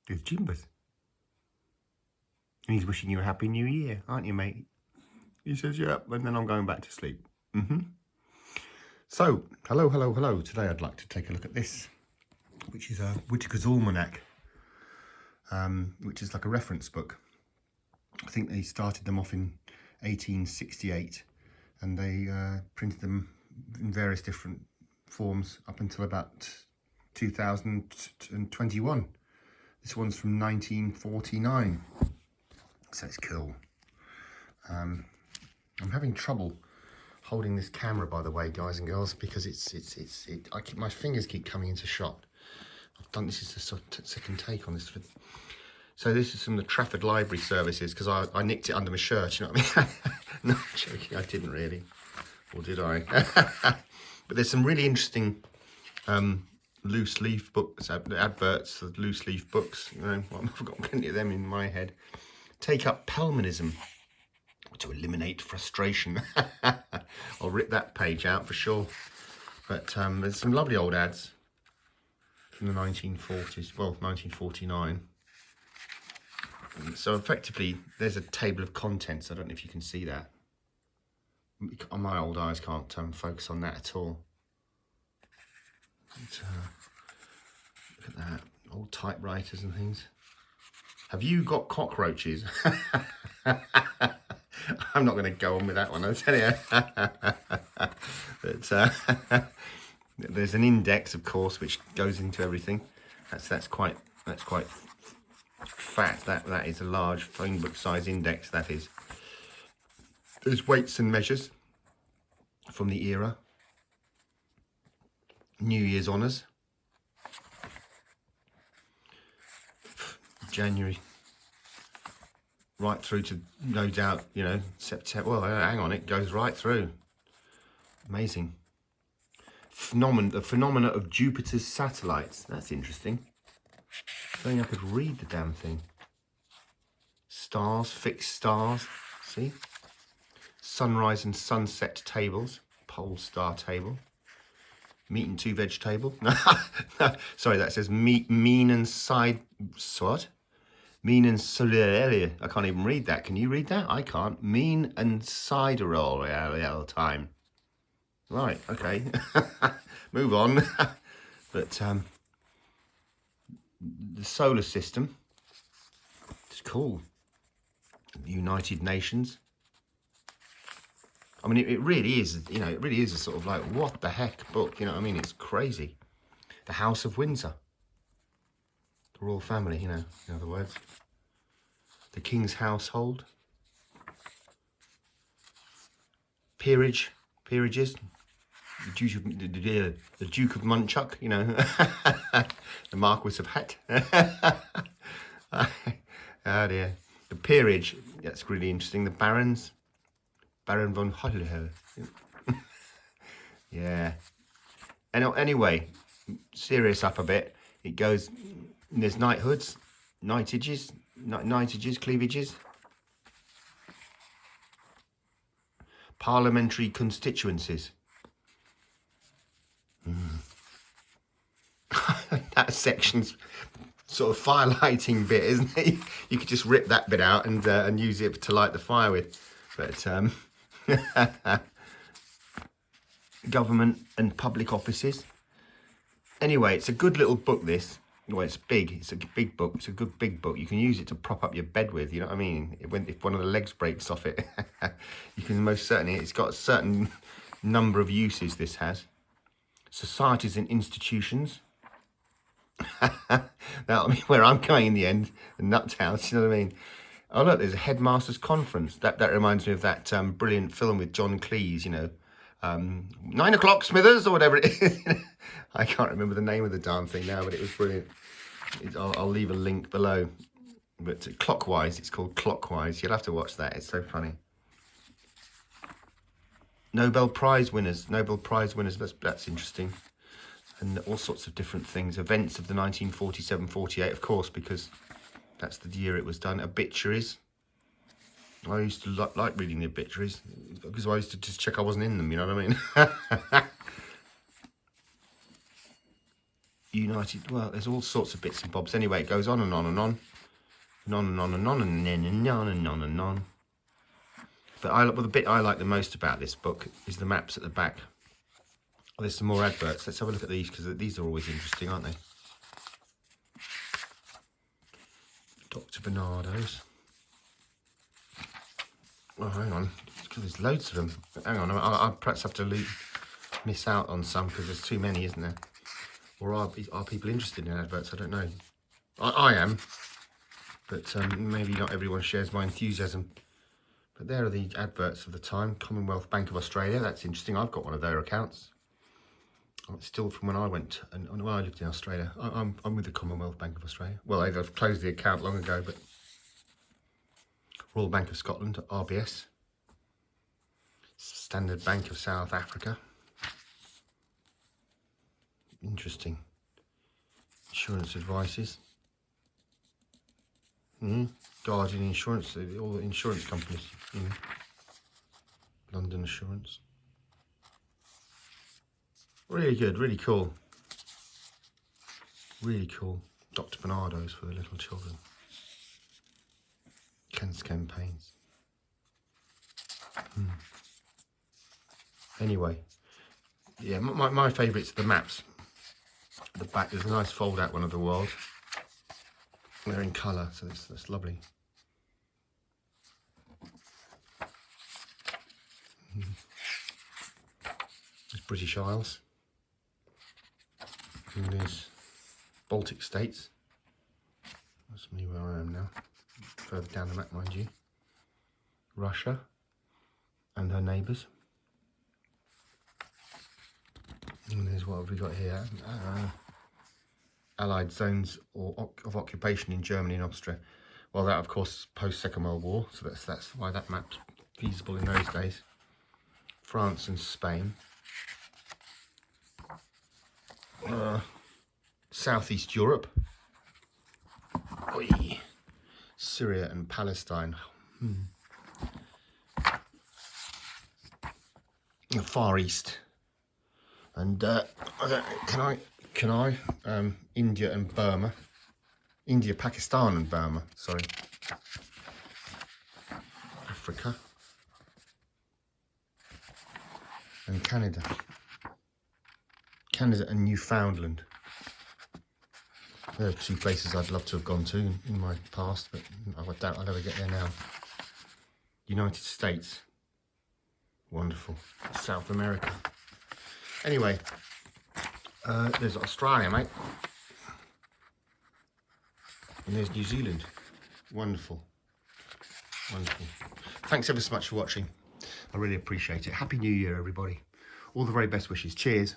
There's Jimbas. And he's wishing you a happy new year, aren't you, mate? He says, yeah, and then I'm going back to sleep. So, hello. Today I'd like to take a look at this, which is Whitaker's Almanac, which is like a reference book. I think they started them off in 1868, and they printed them in various different forms up until about 2021. This one's from 1949, so it's cool. I'm having trouble holding this camera, by the way, guys and girls, because my fingers keep coming into shot. This is the second take on this. So this is from the Trafford Library Services, because I nicked it under my shirt, you know what I mean? No, I'm joking, I didn't really. Or did I? But there's some really interesting loose leaf books, adverts of loose leaf books. You know, I've got plenty of them in my head. Take up Pelmanism to eliminate frustration. I'll rip that page out for sure. But there's some lovely old ads from the 1940s, well, 1949. So effectively, there's a table of contents. I don't know if you can see that. My old eyes can't focus on that at all. But, look at that, old typewriters and things. Have you got cockroaches? I'm not going to go on with that one, I'll tell you. But there's an index, of course, which goes into everything. That's quite fat. That is a large phone book size index. That is. There's weights and measures from the era. New Year's honours. January. Right through to, no doubt, you know, September. Well, hang on, it goes right through. Amazing. The phenomena of Jupiter's satellites. That's interesting. If only I could read the damn thing. Stars, fixed stars. See? Sunrise and sunset tables. Pole star table. Meat and two veg table. No, sorry, that says mean and side. What? Mean and cider. I can't even read that. Can you read that? I can't. Mean and cider all time. Right, okay. Move on. But the solar system. It's cool. The United Nations. I mean, it really is, you know, it really is a sort of like, what the heck book, you know what I mean? It's crazy. The House of Windsor. The royal family, you know, in other words. The King's household. Peerages. The Duke of Munchuk, you know. The Marquis of Het. Oh dear. The peerage, that's really interesting. The barons. Baron von Whitaker. Yeah. Anyway, serious up a bit. It goes, there's knighthoods, knightages, cleavages. Parliamentary constituencies. That section's sort of firelighting bit, isn't it? You could just rip that bit out and use it to light the fire with. But government and public offices. Anyway, it's a good little book, this. Well, it's big. It's a big book. It's a good big book. You can use it to prop up your bed with, you know what I mean? If one of the legs breaks off it, you can most certainly, it's got a certain number of uses, this has. Societies and institutions. That'll be where I'm going in the end, the nut house, you know what I mean? Oh look, there's a headmasters conference. That reminds me of that brilliant film with John Cleese, you know, 9 o'clock Smithers or whatever it is. I can't remember the name of the darn thing now, but it was brilliant. I'll leave a link below. But Clockwise, it's called Clockwise. You'll have to watch that. It's so funny. Nobel Prize winners. That's interesting. And all sorts of different things. Events of the 1947-48, of course, because that's the year it was done. Obituaries. I used to like reading the obituaries because I used to just check I wasn't in them, you know what I mean? United, well, there's all sorts of bits and bobs. Anyway, it goes on and on and on. And on and on and on and then and on and on and on. But the bit I like the most about this book is the maps at the back. Oh, there's some more adverts. Let's have a look at these, because these are always interesting, aren't they? Dr. Bernardo's. Oh, hang on. There's loads of them. Hang on, I'll perhaps have to miss out on some because there's too many, isn't there? Or are people interested in adverts? I don't know. I am. But maybe not everyone shares my enthusiasm. But there are the adverts of the time. Commonwealth Bank of Australia. That's interesting. I've got one of their accounts. It's still from when I went and when I lived in Australia. I'm with the Commonwealth Bank of Australia. Well, I've closed the account long ago, but Royal Bank of Scotland, RBS. Standard Bank of South Africa. Interesting. Insurance advices. Guardian Insurance, all the insurance companies. London Assurance. Really good, really cool. Really cool. Dr. Bernardo's for the little children. Cancer campaigns. Anyway, yeah, my favourites are the maps. At the back, there's a nice fold-out one of the world. They're in colour, so that's lovely. There's British Isles. And there's Baltic states. That's me where I am now. Further down the map, mind you. Russia and her neighbours. And there's what have we got here? Allied zones of occupation in Germany and Austria. Well, that of course post Second World War, so that's why that map's feasible in those days. France and Spain. Southeast Europe. Oy. Syria and Palestine. The Far East. And can I? India and Burma. India, Pakistan and Burma, sorry. Africa. And Canada. Canada and Newfoundland. There are two places I'd love to have gone to in my past, but I doubt I'll ever get there now. United States. Wonderful. South America. Anyway, there's Australia, mate. And there's New Zealand. Wonderful. Wonderful. Thanks ever so much for watching. I really appreciate it. Happy New Year, everybody. All the very best wishes. Cheers.